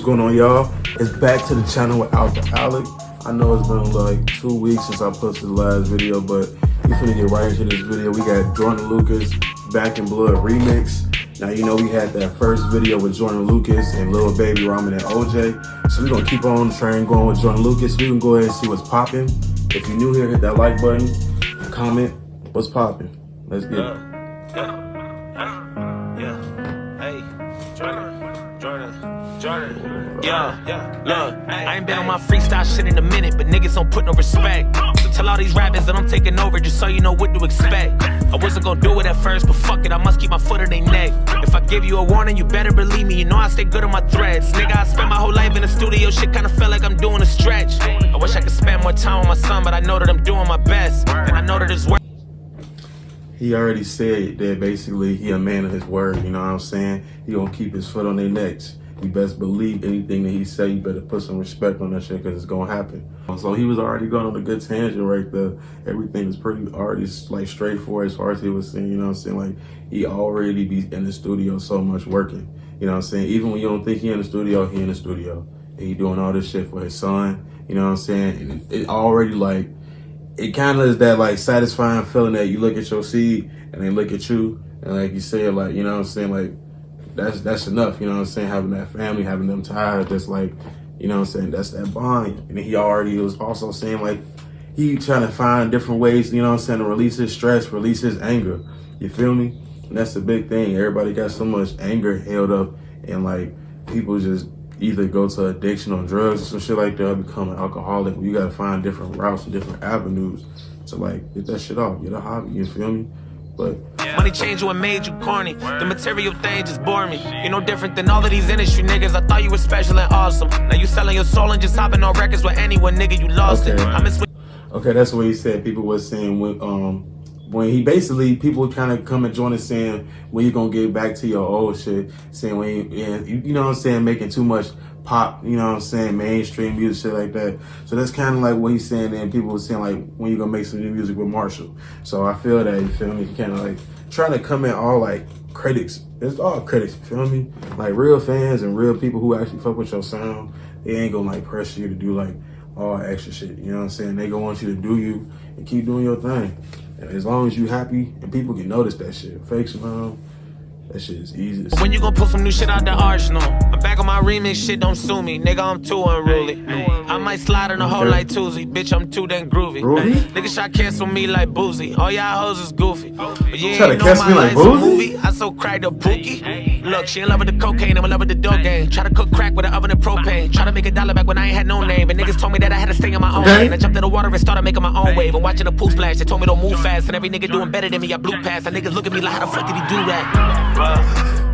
What's going on, y'all? It's back to the channel with Alpha Alec. I know it's been like 2 weeks since I posted the last video, but we finna get right into this video. We got Joyner Lucas Back in Blood remix. Now, you know, we had that first video with Joyner Lucas and Lil Baby Ramen and OJ. So we're gonna keep on the train going with Joyner Lucas. We can go ahead and see what's popping. If you're new here, hit that like button, comment what's popping. Let's get it. Look, I ain't been on my freestyle shit in a minute, but niggas don't put no respect. So tell all these rappers that I'm taking over just so you know what to expect. I wasn't gonna do it at first, but fuck it, I must keep my foot on their neck. If I give you a warning, you better believe me, you know I stay good on my threads. Nigga, I spent my whole life in the studio, shit kinda felt like I'm doing a stretch. I wish I could spend more time with my son, but I know that I'm doing my best. And I know that it's work. He already said that basically he a man of his word, you know what I'm saying? He gonna keep his foot on their necks. You best believe anything that he say, you better put some respect on that shit because it's gonna happen. So he was already going on a good tangent right there. Everything was pretty already like straightforward as far as he was saying, you know what I'm saying? Like he already be in the studio so much working, you know what I'm saying? Even when you don't think he in the studio, he in the studio. And he doing all this shit for his son, you know what I'm saying? And it already like, it kind of is that like satisfying feeling that you look at your seed and they look at you and like you say like, you know what I'm saying? Like, that's enough, you know what I'm saying? Having that family, having them ties, that's like, you know what I'm saying? That's that bond. And he already was also saying like, he trying to find different ways, you know what I'm saying, to release his stress, release his anger. You feel me? And that's the big thing. Everybody got so much anger held up and like people just either go to addiction on drugs or some shit like that or become an alcoholic. You gotta find different routes and different avenues to like get that shit off, get a hobby, you feel me? But money changed you and made you corny. The material thing just bore me. You're no different than all of these industry niggas. I thought you were special and awesome. Now you selling your soul and just hopping on records with anyone, nigga, you lost it. Okay, that's what he said. People were saying when he basically, people kind of come and join us saying, when you gonna get back to your old shit, saying when you know what I'm saying, making too much pop, you know what I'm saying, mainstream music, shit like that. So that's kind of like what he's saying, and people were saying like, when you gonna make some new music with Marshall. So I feel that, you feel me, he kind of like trying to come at all like critics. It's all critics, you feel me? Like real fans and real people who actually fuck with your sound, they ain't gonna like pressure you to do like all extra shit, you know what I'm saying? They gonna want you to do you and keep doing your thing. And as long as you happy and people can notice that shit, fakes around, that shit is easy to see. When you gon' pull some new shit out the arsenal? I'm back on my remix shit, don't sue me. Nigga, I'm too unruly. I might slide in a hole like Tuesday. Bitch, I'm too damn groovy. Niggas try to cancel me like Boozy. All y'all hoes is goofy. But you ain't know my life's a movie. I so cracked a bookie. Look, she in love with the cocaine, I'm in love with the dope game. Try to cook crack with an oven and propane. Try to make $1 back when I ain't had no name. And niggas told me that I had to stay in my own lane. I jumped in the water and started making my own wave. And watching the pool splash, they told me don't move fast. And every nigga doing better than me, I blew past. And niggas look at me like, how the fuck did he do that?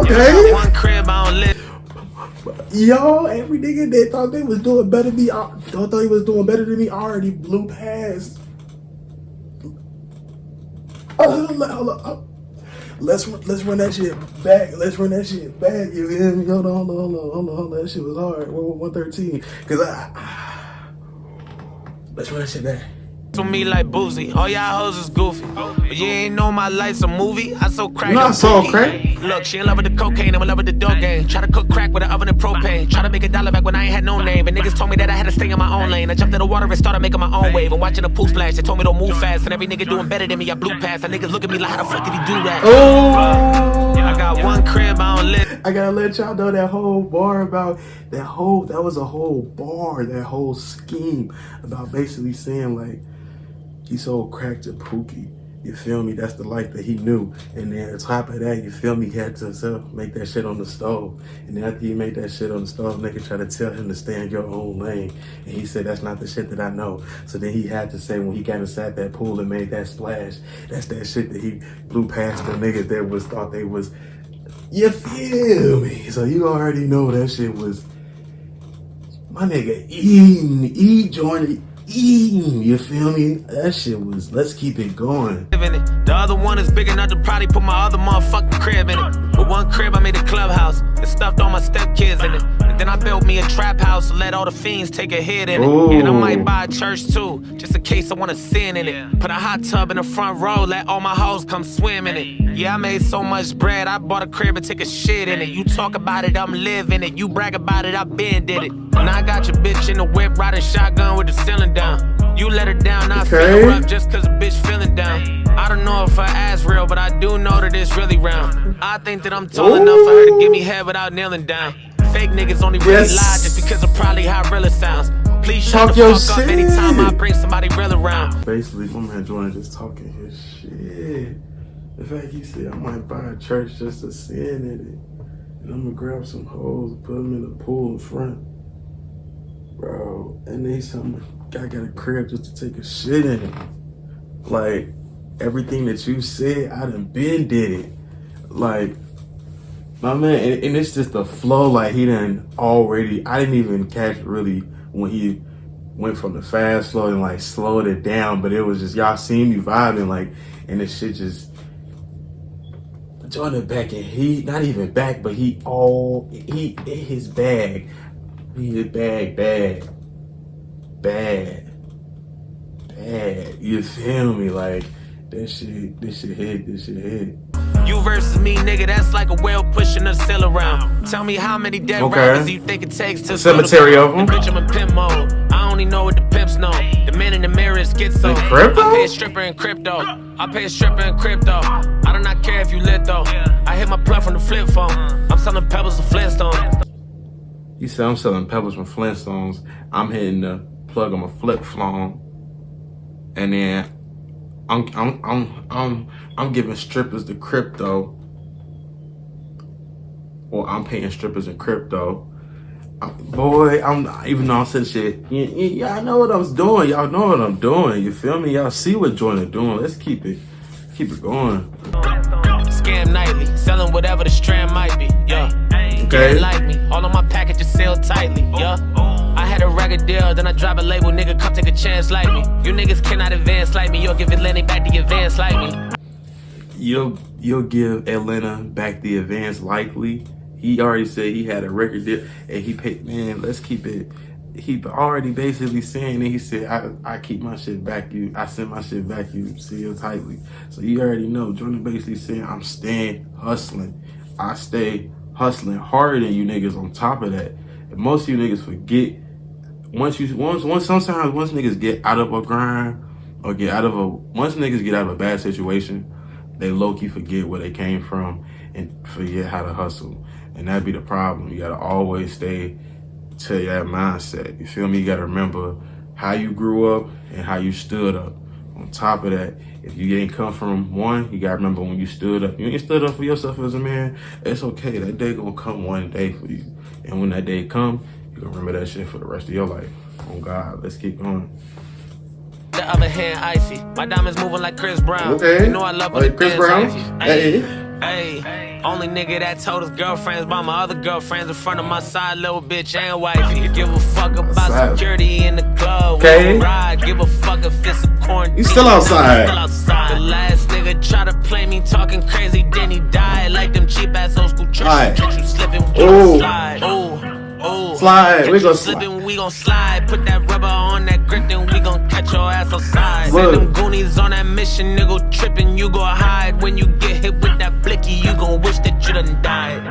Okay. One crib, I don't live. Yo, every nigga that thought they was doing better than me, thought he was doing better than me, already blew past. Hold up. Let's run that shit back. Let's run that shit back. You hear me? Hold on. That shit was hard. 113. Cause let's run that shit back. To me like Boozy, all y'all hoes is goofy. But you ain't know my life's a movie. I so crack. Not so crack. Look, she in love with the cocaine, I'm in love with the dope game. Try to cook crack with an oven and propane. Try to make $1 back when I ain't had no name. And niggas told me that I had to stay in my own lane. I jumped in the water and started making my own wave. And watching the pool splash, they told me don't move fast. And every nigga doing better than me, I blew past. And niggas look at me like, how the fuck did he do that? Oh, I got one crib, I don't live. I gotta let y'all know that whole bar about that was a whole bar, that whole scheme about basically saying like, he sold crack to Pookie. You feel me? That's the life that he knew. And then on top of that, you feel me? He had to make that shit on the stove. And then after he made that shit on the stove, nigga tried to tell him to stay in your own lane. And he said, that's not the shit that I know. So then he had to say, when he got inside that pool and made that splash, that's that shit that he blew past the niggas that thought they was, you feel me? So you already know that shit was, my nigga Joyner. You feel me? That shit was, let's keep it going. The other one is big enough to probably put my other motherfucking crib in it. With one crib, I made a clubhouse and stuffed all my stepkids in it. And then I built me a trap house and let all the fiends take a hit in it. Ooh. And I might buy a church too, just in case I want to sin in it. Put a hot tub in the front row, let all my hoes come swim in it. Yeah, I made so much bread, I bought a crib and took a shit in it. You talk about it, I'm living it. You brag about it, I been did it. Now I got your bitch in the whip, riding shotgun with the ceiling down. You let her down, I feel her up just cause a bitch feeling down. I don't know if her ass real, but I do know that it's really round. I think that I'm tall enough for her to give me head without kneeling down. Fake niggas only really lie just because of probably how real it sounds. Please shut the fuck up anytime I bring somebody real around. Basically, my man Joyner just talking his shit. The fact he said I might buy a church just to sin in it. And I'm gonna grab some hoes, put them in the pool in front. Bro, and then something, I got a crib just to take a shit in it. Like, everything that you said, I done been did it. Like, my man, and it's just the flow, like he done already, I didn't even catch really when he went from the fast flow and like slowed it down, but it was just, y'all seen me vibing, like, and this shit just, Joyner back and he, not even back, but he in his bag. His bag, bad. You feel me? Like, this shit hit. You versus me, nigga, that's like a whale pushing a sail around. Tell me how many dead rappers you think it takes to cemetery of them. Bitch, I'm in pimp mode. I only know what the pimps know. The man in the mirror is schizo. I pay a stripper in crypto. I do not care if you lit though. I hit my plug from the flip phone. I'm selling pebbles to Flintstones. You said I'm selling pebbles from Flintstones. I'm hitting the plug on my flip phone, and then I'm giving strippers the crypto, or I'm paying strippers in crypto. Even though I said shit, y'all know what I'm doing. Y'all know what I'm doing. You feel me? Y'all see what Joyner doing. Let's keep it going. Scam nightly, selling whatever the strand might be. Yeah. Okay. Like me, all of my packages sell tightly. Yeah. I had a record deal, then I drop a label. Nigga, come take a chance like me. You niggas cannot advance like me. You'll give Atlanta back the advance like me. You'll give Atlanta back the advance likely. He already said he had a record deal, and he paid. Man, let's keep it. He already basically saying that he said, I keep my shit back you. I send my shit back you. Seal tightly. So you already know. Joyner basically saying I'm staying hustling. I stay hustling harder than you niggas on top of that. And most of you niggas forget sometimes once niggas get out of a grind or once niggas get out of a bad situation, they low-key forget where they came from and forget how to hustle. And that'd be the problem. You gotta always stay to that mindset. You feel me? You gotta remember how you grew up and how you stood up. On top of that, if you ain't come from one, you gotta remember when you stood up. You ain't stood up for yourself as a man, it's okay. That day gonna come one day for you. And when that day come, you gonna remember that shit for the rest of your life. Oh God, let's keep going. The other hand, icy. My diamonds moving like Chris Brown. Okay. You know I love like Chris Brown. Hey, only nigga that told his girlfriends about my other girlfriends in front of my side little bitch and wife. You give a fuck about security in the club. Okay. Ride, give a fuck if it's a quarantine. You still outside. The last nigga try to play me talking crazy, then he died like them cheap ass old school churches. Catch you slipping, we gon' slide. Slide, we gon' slide. We gon' slide. Put that rubber on that grip, then we gon' catch your ass outside. Send them goonies on that mission, nigga tripping, you gon' hide. When you get hit with that blicky, you gon' wish that you done died.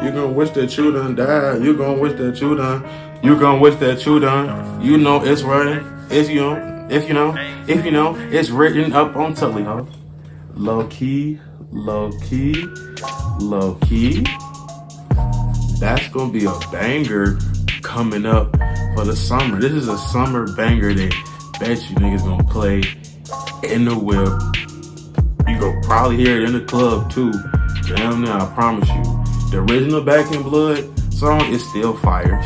You gon' wish that you done died. You gon' wish that you done. You gon' wish that you done. You know it's right. If you know, it's written up on Tully, huh? Low key. That's gonna be a banger coming up for the summer. This is a summer banger that bet you niggas gonna play in the whip. You gonna probably hear it in the club too. Damn near, I promise you. The original Back in Blood song is still fire,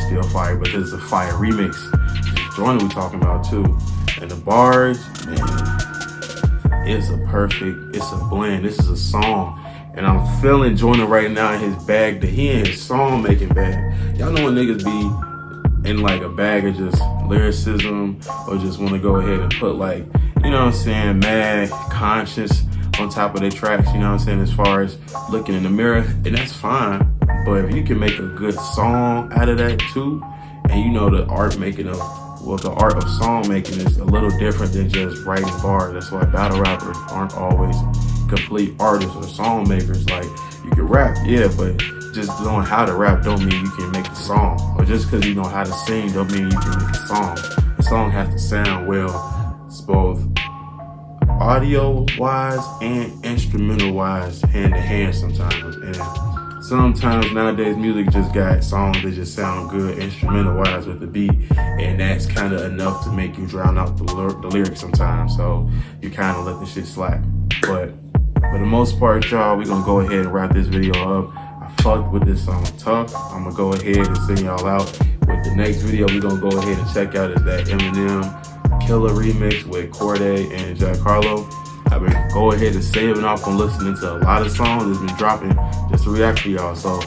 but it's a fire remix. Joyner we talking about too. And the bars, man, it's a blend. This is a song. And I'm feeling Joyner right now in his bag, that he in his song making bag. Y'all know when niggas be in like a bag of just lyricism or just want to go ahead and put like, you know what I'm saying, mad conscience on top of their tracks, you know what I'm saying, as far as looking in the mirror, and that's fine. But if you can make a good song out of that too, and you know the art of song making is a little different than just writing bars. That's why battle rappers aren't always complete artists or song makers. Like, you can rap, yeah, but just knowing how to rap don't mean you can make a song. Or just because you know how to sing don't mean you can make a song. The song has to sound well. It's both audio-wise and instrumental-wise, hand-to-hand sometimes. And sometimes nowadays music just got songs that just sound good instrumental-wise with the beat, and that's kind of enough to make you drown out the lyrics sometimes. So you kind of let the shit slap. But for the most part, y'all, we're going to go ahead and wrap this video up. I fucked with this song tough. I'm going to go ahead and send y'all out with the next video we're going to go ahead and check out is that Eminem Killer remix with Corday and Jack Harlow. I've been go ahead and saving off on listening to a lot of songs that's been dropping just to react to y'all. So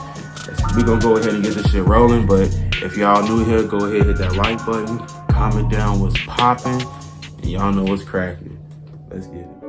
we're gonna go ahead and get this shit rolling. But if y'all new here, go ahead and hit that like button, comment down what's popping, and y'all know what's cracking. Let's get it.